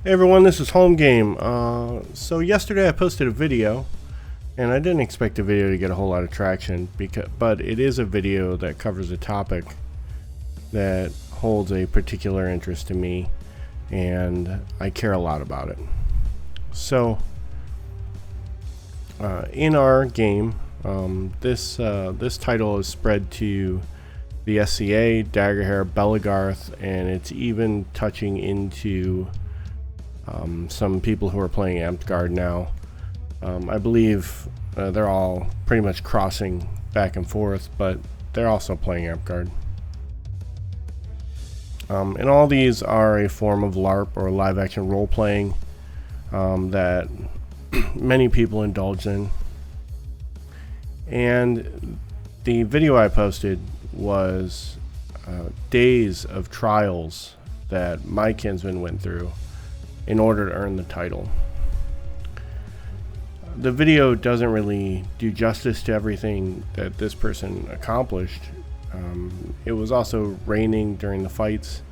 Hey everyone, this is Home Game. So yesterday I posted a video, and I didn't expect the video to get a whole lot of traction, but it is a video that covers a topic that holds a particular interest to me, and I care a lot about it. So, in our game, this title is spread to the SCA, Dagorhir, Belegarth, and it's even touching into some people who are playing Amtgard now. I believe they're all pretty much crossing back and forth, but they're also playing Amtgard. And all these are a form of LARP or live action role playing that many people indulge in. And the video I posted was days of trials that my kinsman went through in order to earn the title. The video doesn't really do justice to everything that this person accomplished. It was also raining during the fights,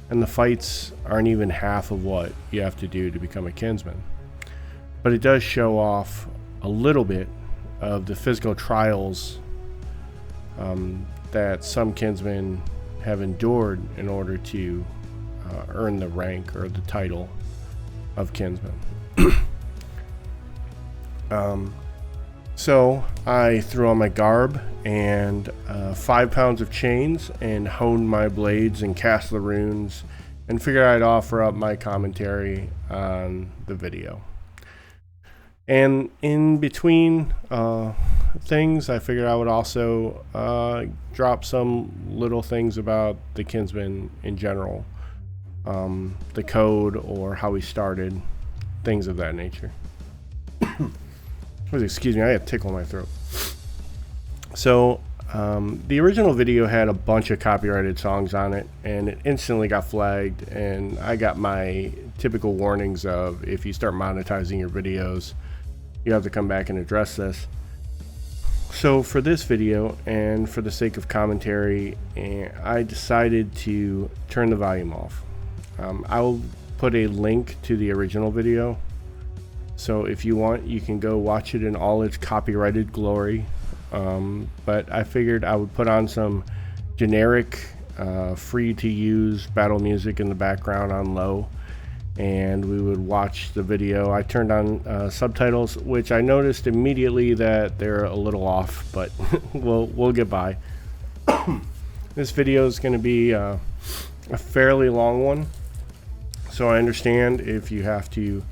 and the fights aren't even half of what you have to do to become a kinsman. But it does show off a little bit of the physical trials that some kinsmen have endured in order to earn the rank or the title of kinsman. So I threw on my garb and 5 pounds of chains and honed my blades and cast the runes and figured I'd offer up my commentary on the video. And in between things, I figured I would also drop some little things about the kinsman in general. The code or how we started, things of that nature. Excuse me, I had a tickle in my throat. So the original video had a bunch of copyrighted songs on it, and it instantly got flagged, and I got my typical warnings of if you start monetizing your videos, you have to come back and address this. So for this video, and for the sake of commentary, I decided to turn the volume off. I'll put a link to the original video, so if you want, you can go watch it in all its copyrighted glory. But I figured I would put on some generic, free to use battle music in the background on low, and we would watch the video. I turned on subtitles, which I noticed immediately that they're a little off, but we'll get by. This video is going to be a fairly long one, so I understand if you have to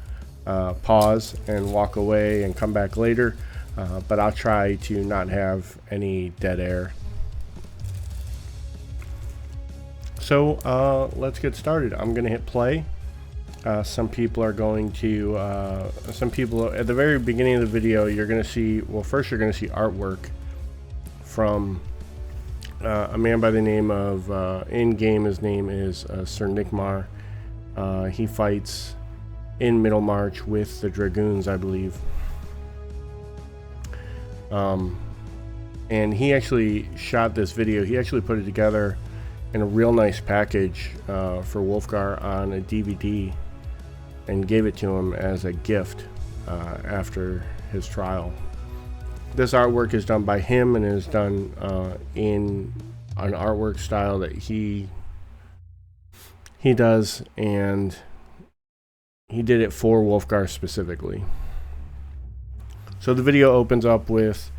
pause and walk away and come back later, but I'll try to not have any dead air. So let's get started. I'm going to hit play. Some people are going to, at the very beginning of the video, you're going to see, well, first you're going to see artwork from a man by the name of, in-game his name is Sir Nickmar. He fights in Middlemarch with the Dragoons, I believe. And he actually shot this video. He actually put it together in a real nice package for Wulfgar on a DVD and gave it to him as a gift after his trial. This artwork is done by him and is done in an artwork style that he does, and he did it for Wulfgar specifically. So the video opens up with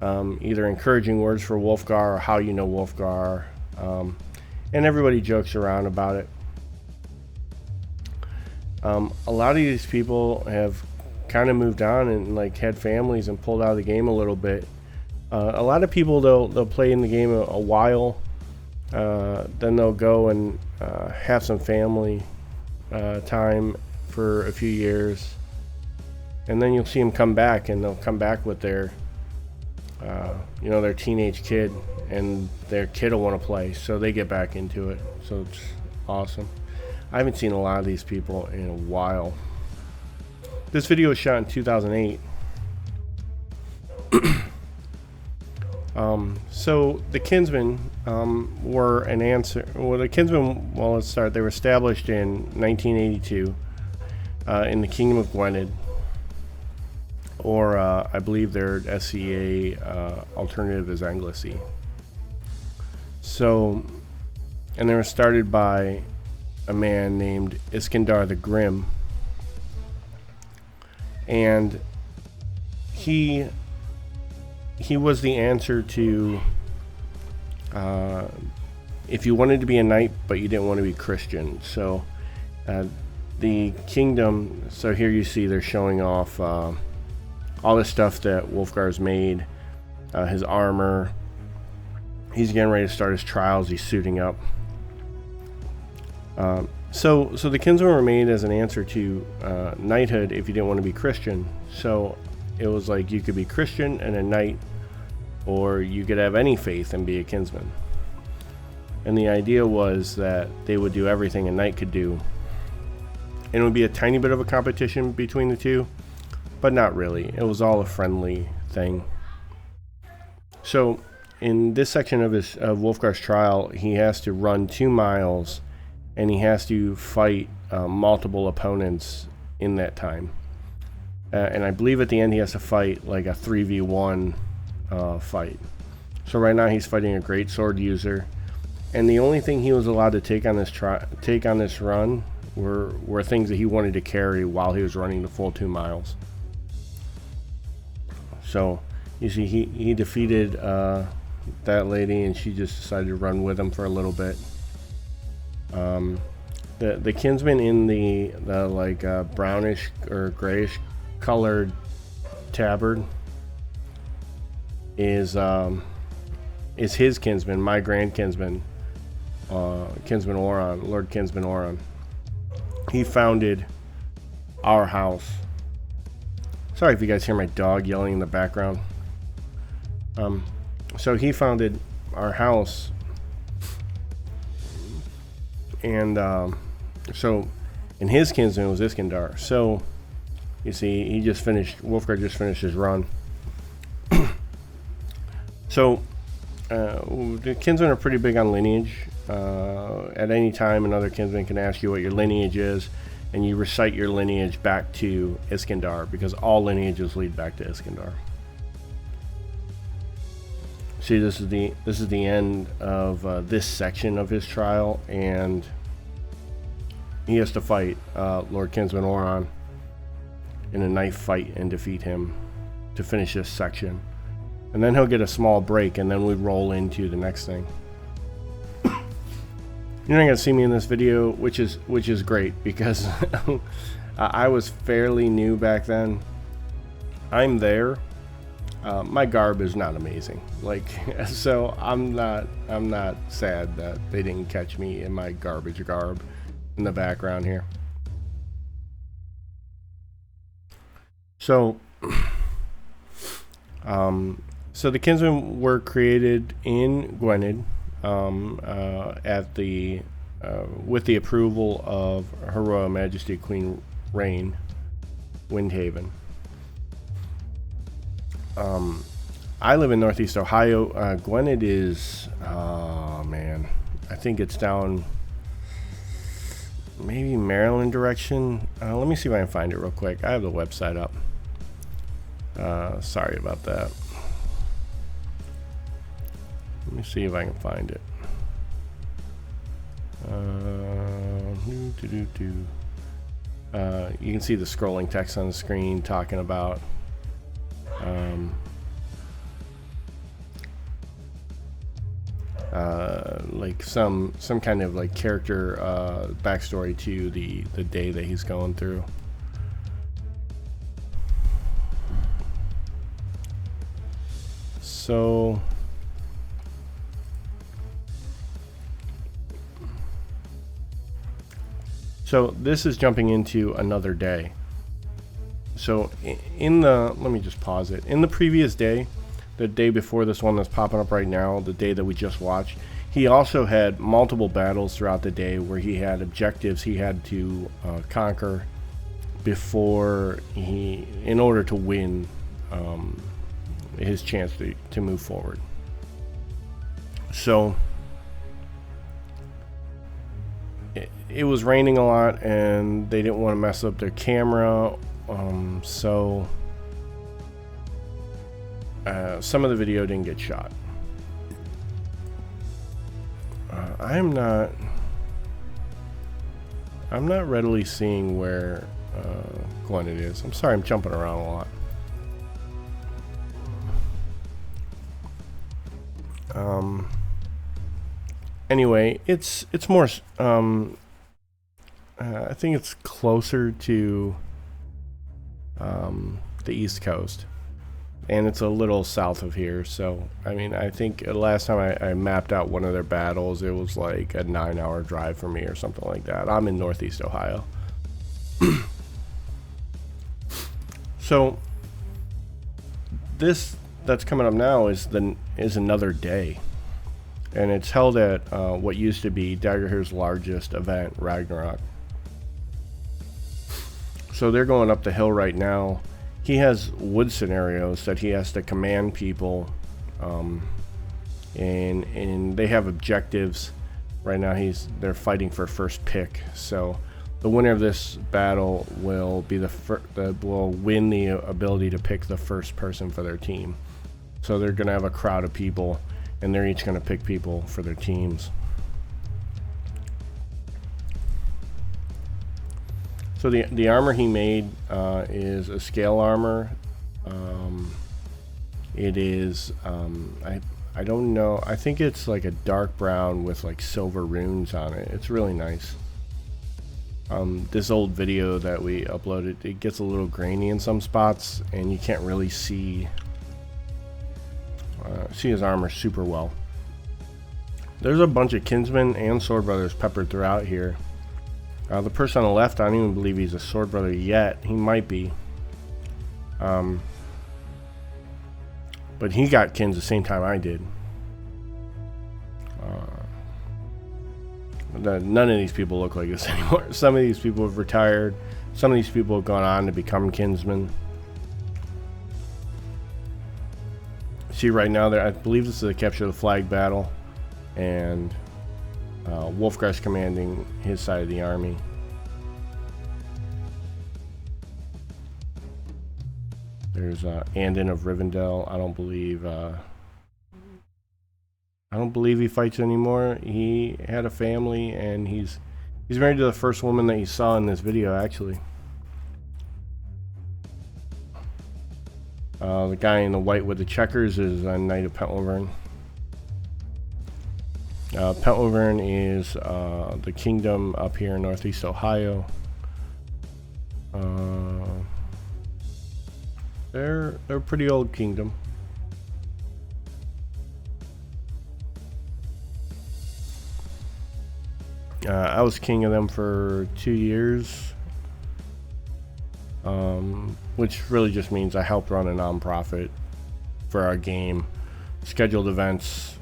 either encouraging words for Wulfgar or how you know Wulfgar, and everybody jokes around about it. A lot of these people have kind of moved on and like had families and pulled out of the game a little bit. A lot of people they'll play in the game a while, then they'll go and have some family time for a few years, and then you'll see them come back, and they'll come back with their their teenage kid, and their kid will want to play, so they get back into it. So it's awesome. I haven't seen a lot of these people in a while. This video was shot in 2008. So the Kinsmen were an answer. Well, the Kinsmen, well, let's start. They were established in 1982, in the Kingdom of Gwynedd, or I believe their SCA alternative is Anglesey. So, and they were started by a man named Iskandar the Grim, and he was the answer to if you wanted to be a knight but you didn't want to be Christian. So the kingdom, so here you see they're showing off all the stuff that Wulfgar's made, his armor. He's getting ready to start his trials. He's suiting up. So the Kinsmen were made as an answer to knighthood if you didn't want to be Christian. So it was like you could be Christian and a knight, or you could have any faith and be a kinsman. And the idea was that they would do everything a knight could do. And it would be a tiny bit of a competition between the two, but not really. It was all a friendly thing. So in this section of Wulfgar's trial, he has to run 2 miles, and he has to fight multiple opponents in that time. And I believe at the end he has to fight like a 3v1 fight. So right now he's fighting a great sword user, and the only thing he was allowed to take on this run were things that he wanted to carry while he was running the full 2 miles. So you see he defeated that lady, and she just decided to run with him for a little bit. The kinsman in the like brownish or grayish colored tabard is his kinsman, my grand kinsman, Kinsman Oron, Lord Kinsman Oron. He founded our house. Sorry if you guys hear my dog yelling in the background. So he founded our house, and so, and his kinsman was Iskandar. So you see, Wulfgar just finished his run. So the kinsmen are pretty big on lineage. At any time, another kinsman can ask you what your lineage is, and you recite your lineage back to Iskandar, because all lineages lead back to Iskandar. See, this is the end of this section of his trial, and he has to fight Lord Kinsman Oron in a knife fight and defeat him to finish this section. And then he'll get a small break, and then we roll into the next thing. You're not gonna see me in this video, which is great, because I was fairly new back then. I'm there. My garb is not amazing, like, so I'm not sad that they didn't catch me in my garbage garb in the background here. So so the kinsmen were created in Gwynedd with the approval of Her Royal Majesty Queen Rain Windhaven. I live in Northeast Ohio. Gwynedd is, oh man, I think it's down maybe Maryland direction. Let me see if I can find it real quick. I have the website up. Sorry about that. Let me see if I can find it. You can see the scrolling text on the screen talking about like some kind of like character backstory to the day that he's going through. So this is jumping into another day. So let me just pause it. In the previous day, the day before this one that's popping up right now, the day that we just watched, he also had multiple battles throughout the day where he had objectives he had to conquer in order to win his chance to move forward. So it was raining a lot, and they didn't want to mess up their camera, so some of the video didn't get shot. I'm not readily seeing where Gwynedd is. I'm sorry, I'm jumping around a lot. Anyway, it's more. I think it's closer to the East Coast, and it's a little south of here. So, I mean, I think last time I mapped out one of their battles, it was like a 9-hour drive for me or something like that. I'm in Northeast Ohio. So, this that's coming up now is another day, and it's held at what used to be Dagorhir's largest event, Ragnarson. So they're going up the hill right now. He has wood scenarios that he has to command people, and they have objectives. Right now they're fighting for first pick. So the winner of this battle will be will win the ability to pick the first person for their team. So they're going to have a crowd of people, and they're each going to pick people for their teams. So the armor he made is a scale armor. It is I don't know. I think it's like a dark brown with like silver runes on it. It's really nice. This old video that we uploaded, it gets a little grainy in some spots, and you can't really see his armor super well. There's a bunch of kinsmen and swordbrothers peppered throughout here. The person on the left, I don't even believe he's a swordbrother yet. He might be. But he got kins the same time I did. None of these people look like this anymore. Some of these people have retired. Some of these people have gone on to become kinsmen. See right now, I believe this is a capture the flag battle, and Wulfgar's commanding his side of the army. There's Andon of Rivendell. I don't believe he fights anymore. He had a family, and he's married to the first woman that you saw in this video, actually. The guy in the white with the checkers is a Knight of Pentlevern. Pentlevern is the kingdom up here in Northeast Ohio. They're a pretty old kingdom. I was king of them for 2 years, which really just means I helped run a non-profit for our game, scheduled events,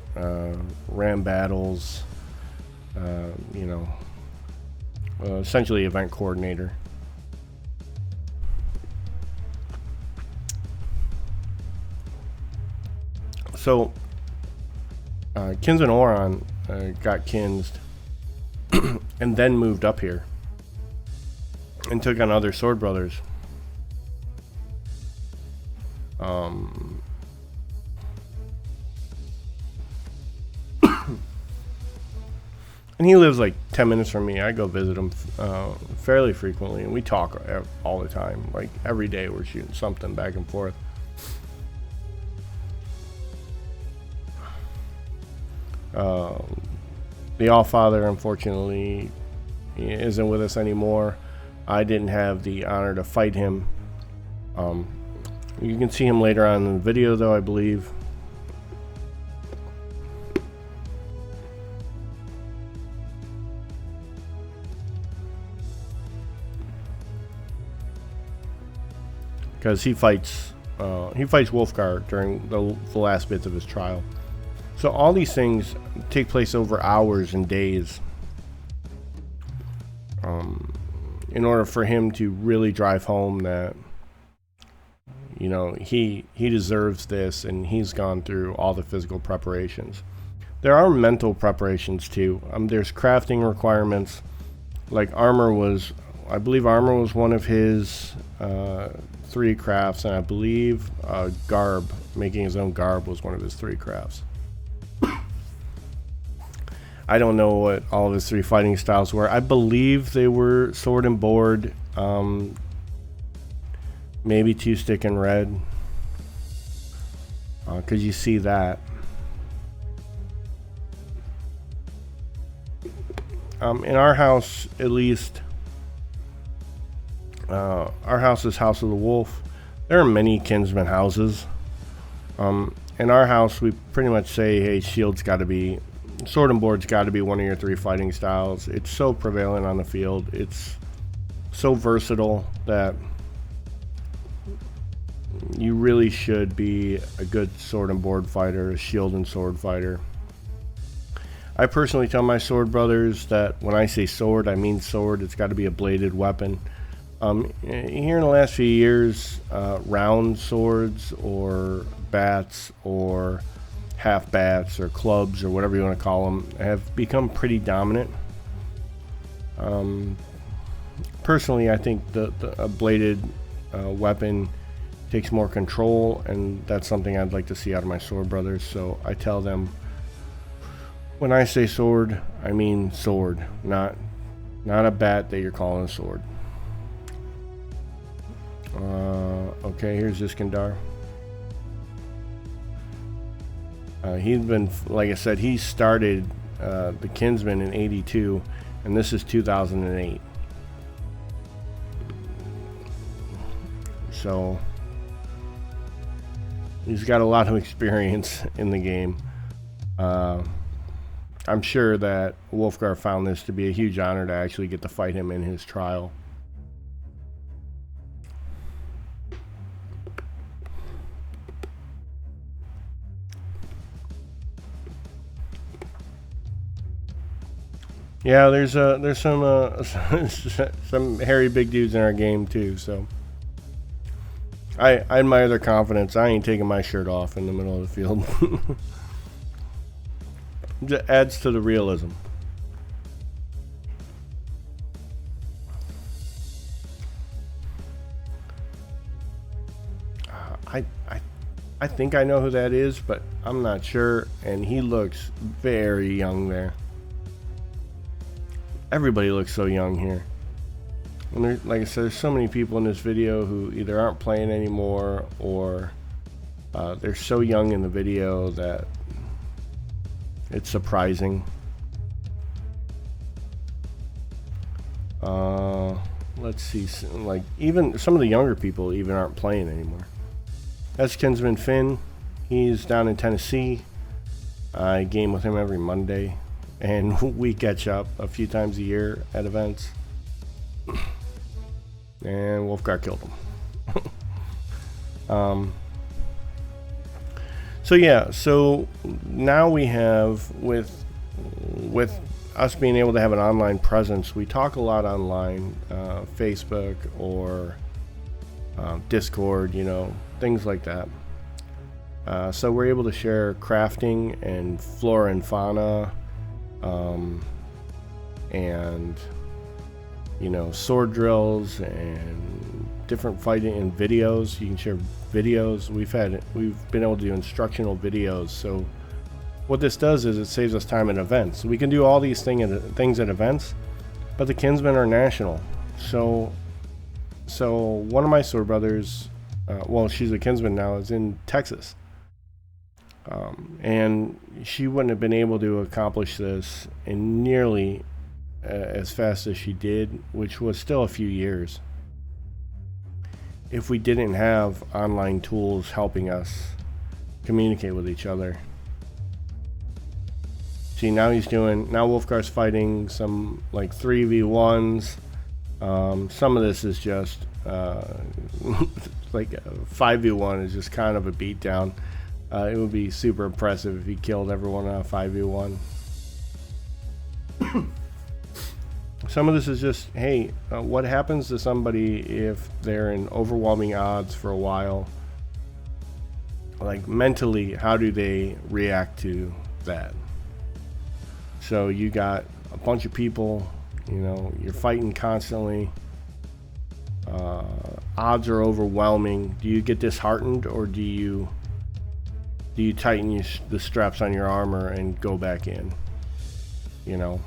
ran battles, essentially event coordinator. So Kensmen Wulfgar got kinsed and then moved up here and took on other sword brothers. And he lives like 10 minutes from me. I go visit him fairly frequently, and we talk all the time. Like every day we're shooting something back and forth. The Allfather, unfortunately, isn't with us anymore. I didn't have the honor to fight him. You can see him later on in the video, though, I believe. Because he fights Wulfgar during the last bits of his trial. So all these things take place over hours and days, in order for him to really drive home that, he deserves this, and he's gone through all the physical preparations. There are mental preparations too. There's crafting requirements. like armor was, I believe armor was one of his 3 crafts, and I believe garb, making his own garb, was one of his 3 crafts. I don't know what all of his 3 fighting styles were. I believe they were sword and board, maybe 2-stick and red, because you see that. In our house, at least, our house is House of the Wolf. There are many kinsman houses. In our house, we pretty much say, hey, shield's got to be, sword and board's got to be one of your 3 fighting styles. It's so prevalent on the field. It's so versatile that you really should be a good sword and board fighter, a shield and sword fighter. I personally tell my sword brothers that when I say sword, I mean sword. It's got to be a bladed weapon. Here in the last few years, round swords or bats or half bats or clubs or whatever you want to call them have become pretty dominant. Personally, I think a bladed weapon takes more control, and that's something I'd like to see out of my sword brothers. So I tell them, when I say sword, I mean sword, not a bat that you're calling a sword. Okay, here's Iskandar. He's been, like I said, he started the Kinsmen in '82, and this is 2008. So he's got a lot of experience in the game. I'm sure that Wulfgar found this to be a huge honor to actually get to fight him in his trial. Yeah, there's some some hairy big dudes in our game too, so I admire their confidence. I ain't taking my shirt off in the middle of the field. It adds to the realism. I think I know who that is, but I'm not sure, and he looks very young there. Everybody looks so young here. And there, like I said, there's so many people in this video who either aren't playing anymore or they're so young in the video that it's surprising. Let's see, like even some of the younger people even aren't playing anymore. That's Kinsman Finn. He's down in Tennessee. I game with him every Monday, and we catch up a few times a year at events. And Wulfgar killed him. So yeah, so now we have, with us being able to have an online presence, we talk a lot online, Facebook or Discord, you know, things like that. So we're able to share crafting and flora and fauna, and you know, sword drills and different fighting and videos. You can share videos. We've been able to do instructional videos. So what this does is it saves us time at events. We can do all these things at events, but the Kinsmen are national. So one of my sword brothers, well, she's a Kinsman now, is in Texas. And she wouldn't have been able to accomplish this in nearly as fast as she did, which was still a few years, if we didn't have online tools helping us communicate with each other. See, now Wulfgar's fighting some like 3v1s. Some of this is just like 5v1 is just kind of a beatdown. It would be super impressive if he killed everyone on a 5v1. Some of this is just, hey, what happens to somebody if they're in overwhelming odds for a while? Like mentally, how do they react to that? So you got a bunch of people You know, you're fighting constantly. Odds are overwhelming. Do you get disheartened, or do you tighten the straps on your armor and go back in? You know.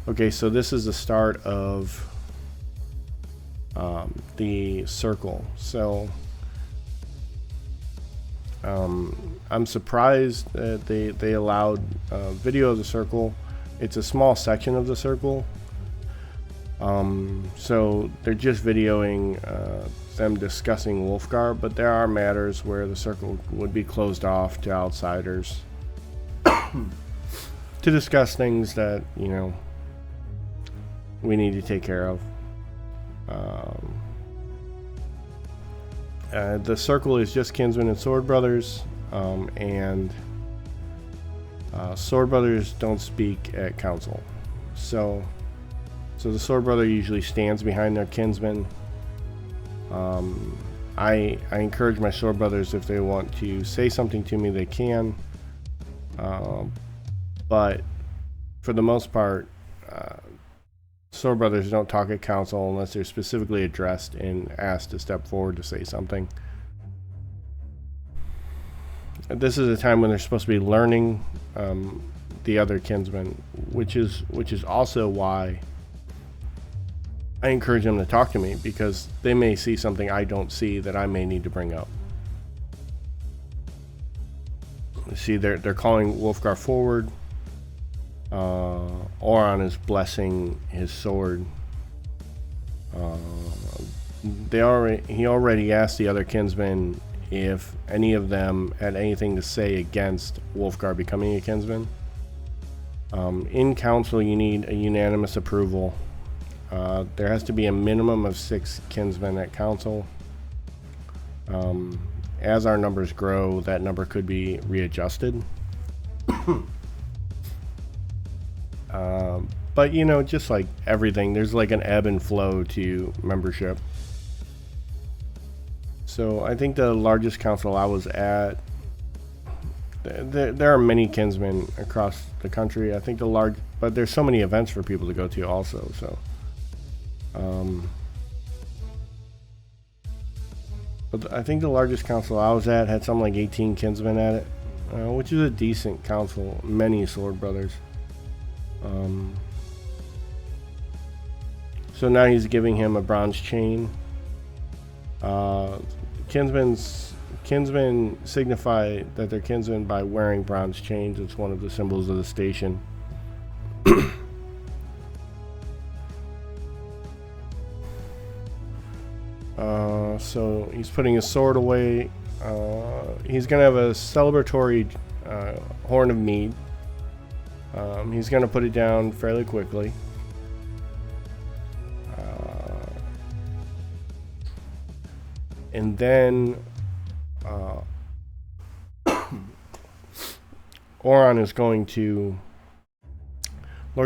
Okay, so this is the start of the circle. So I'm surprised that they allowed video of the circle. It's a small section of the circle. So they're just videoing them discussing Wulfgar, but there are matters where the circle would be closed off to outsiders to discuss things that, you know, we need to take care of. The circle is just kinsmen and sword brothers, and sword brothers don't speak at council. So the sword brother usually stands behind their kinsman. I encourage my sword brothers, if they want to say something to me, they can. But for the most part, sword brothers don't talk at council unless they're specifically addressed and asked to step forward to say something. This is a time when they're supposed to be learning the other kinsmen, which is also why I encourage them to talk to me, because they may see something I don't see that I may need to bring up. See, they're calling Wulfgar forward. Oron is blessing his sword. He already asked the other kinsmen if any of them had anything to say against Wulfgar becoming a kinsman. In council, you need a unanimous approval. There has to be a minimum of 6 kinsmen at council. As our numbers grow, that number could be readjusted. But you know, just like everything, there's like an ebb and flow to membership. So I think the largest council I was at, there are many kinsmen across the country. I think but there's so many events for people to go to also. So, but I think the largest council I was at had something like 18 kinsmen at it, which is a decent council. Many sword brothers. So now he's giving him a bronze chain. Kinsmen signify that they're kinsmen by wearing bronze chains. It's one of the symbols of the station. So he's putting his sword away. He's gonna have a celebratory horn of mead. He's gonna put it down fairly quickly. And then Lord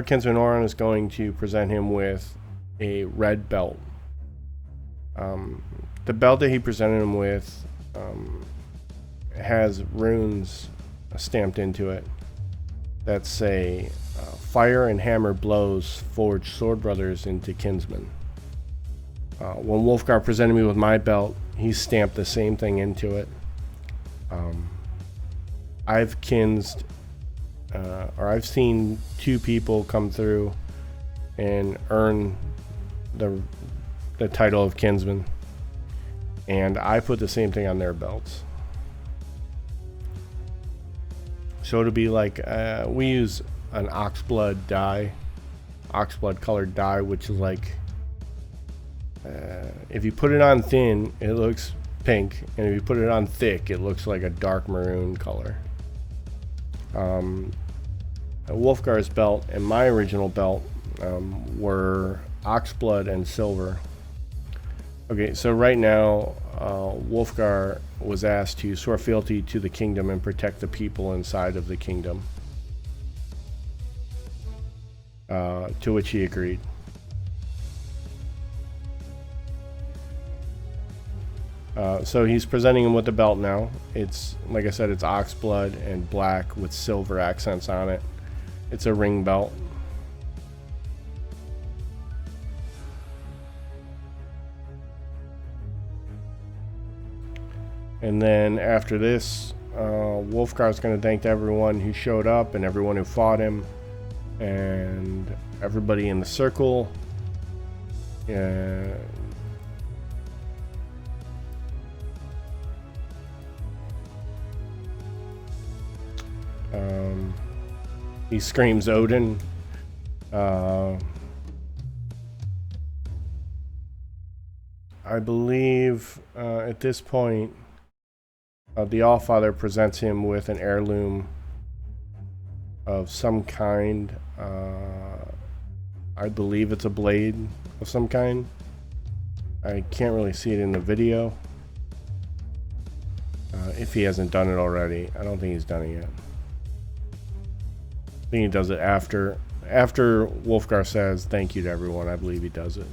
Kinsman Oron is going to present him with a red belt. The belt that he presented him with has runes stamped into it that say fire and hammer blows forge sword brothers into kinsmen. When Wulfgar presented me with my belt, he stamped the same thing into it. I've seen 2 people come through and earn the title of kinsman, and I put the same thing on their belts. So it'll be like we use an oxblood colored dye, which is like if you put it on thin, it looks pink, and if you put it on thick, it looks like a dark maroon color. Wulfgar's belt and my original belt were oxblood and silver. Okay, so right now, Wulfgar was asked to swear fealty to the kingdom and protect the people inside of the kingdom, to which he agreed. So he's presenting him with the belt now. It's, like I said, it's ox blood and black with silver accents on it. It's a ring belt. And then after this, Wulfgar's going to thank everyone who showed up and everyone who fought him and everybody in the circle. He screams Odin. I believe at this point the Allfather presents him with an heirloom of some kind. I believe it's a blade of some kind. I can't really see it in the video. If he hasn't done it already. I don't think he's done it yet. I think he does it after Wulfgar says thank you to everyone. I believe he does it.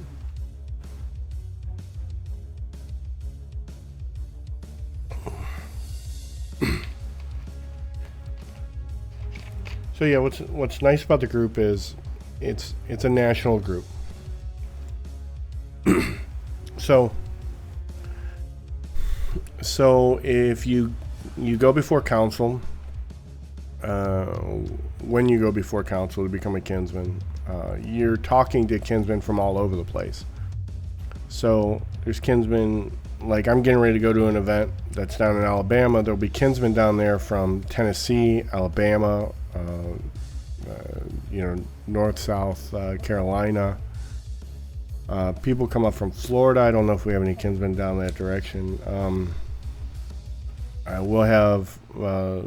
So yeah, what's nice about the group is it's a national group. So if you go before council, when you go before council to become a kinsman, you're talking to kinsmen from all over the place. So there's kinsmen, like I'm getting ready to go to an event that's down in Alabama. There'll be kinsmen down there from Tennessee, Alabama, North, South Carolina. People come up from Florida. I don't know if we have any kinsmen down that direction. I will have a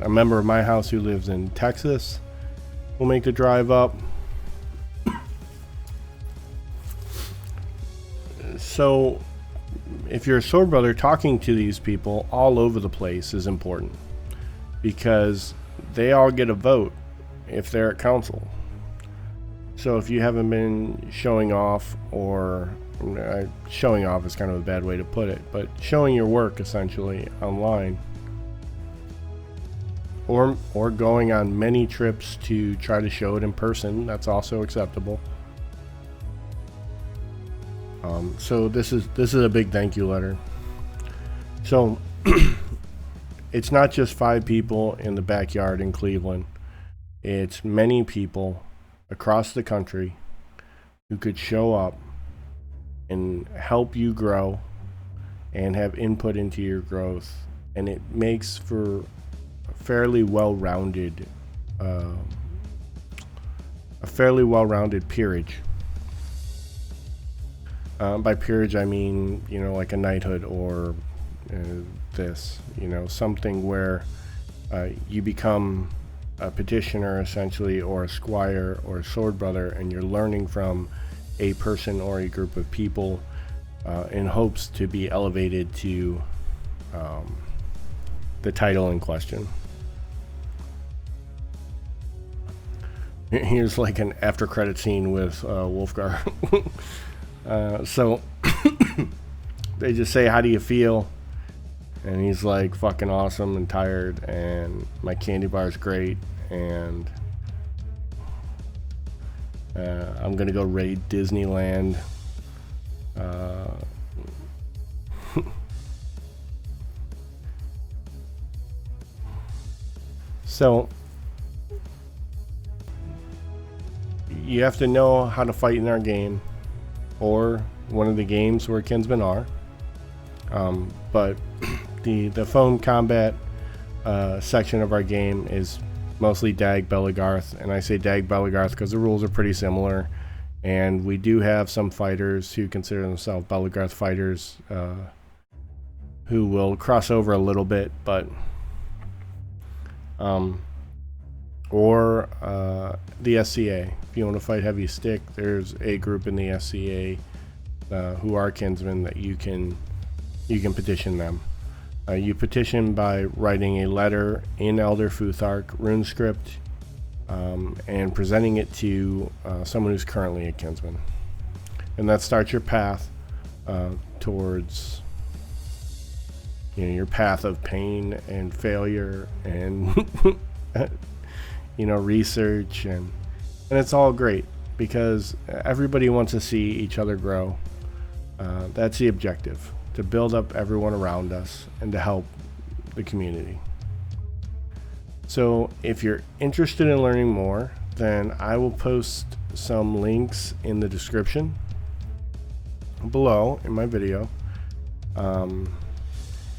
member of my house who lives in Texas will make the drive up. So if you're a sword brother, talking to these people all over the place is important because they all get a vote if they're at council. So if you haven't been showing off, or showing off is kind of a bad way to put it, but showing your work essentially online, or going on many trips to try to show it in person, that's also acceptable. So this is a big thank you letter. So it's not just 5 people in the backyard in Cleveland. It's many people across the country who could show up and help you grow and have input into your growth, and it makes for a fairly well-rounded peerage. By peerage I mean, like a knighthood or something where you become a petitioner essentially, or a squire or a sword brother, and you're learning from a person or a group of people in hopes to be elevated to the title in question. Here's like an after credit scene with Wulfgar. So they just say, how do you feel? And he's like, fucking awesome and tired, and my candy bar is great, and I'm gonna go raid Disneyland. So you have to know how to fight in our game, or one of the games where kinsmen are. But the phone combat section of our game is mostly Dag Belegarth, and I say Dag Belegarth because the rules are pretty similar, and we do have some fighters who consider themselves Belegarth fighters who will cross over a little bit, but or the SCA. If you want to fight heavy stick, there's a group in the SCA who are kinsmen that you can petition them. You petition by writing a letter in Elder Futhark rune script and presenting it to someone who's currently a kinsman, and that starts your path towards your path of pain and failure and research, and it's all great because everybody wants to see each other grow. That's the objective, to build up everyone around us and to help the community. So if you're interested in learning more, then I will post some links in the description below in my video. And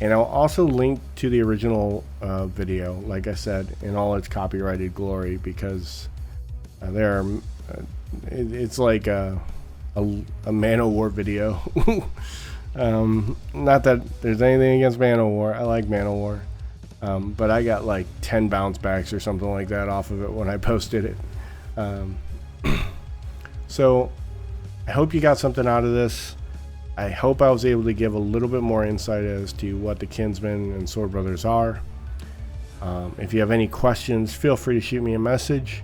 I'll also link to the original video, like I said, in all its copyrighted glory, because it's like a Man-O-War video. Not that there's anything against Man-O-War. I like Man-O-War. But I got like 10 bounce backs or something like that off of it when I posted it. So I hope you got something out of this. I hope I was able to give a little bit more insight as to what the Kinsmen and Sword Brothers are. If you have any questions, feel free to shoot me a message.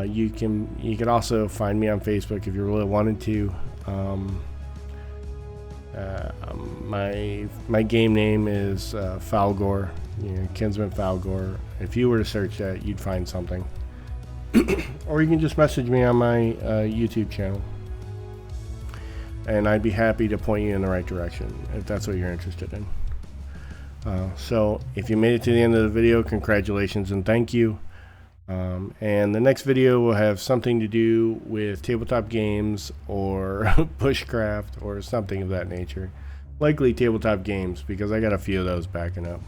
You can also find me on Facebook if you really wanted to. My game name is Falgor, Kensmen Wulfgar. If you were to search that, you'd find something. Or you can just message me on my YouTube channel, and I'd be happy to point you in the right direction if that's what you're interested in. So if you made it to the end of the video, congratulations and thank you. And the next video will have something to do with tabletop games or bushcraft or something of that nature. Likely tabletop games, because I got a few of those backing up.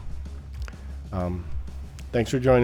Thanks for joining.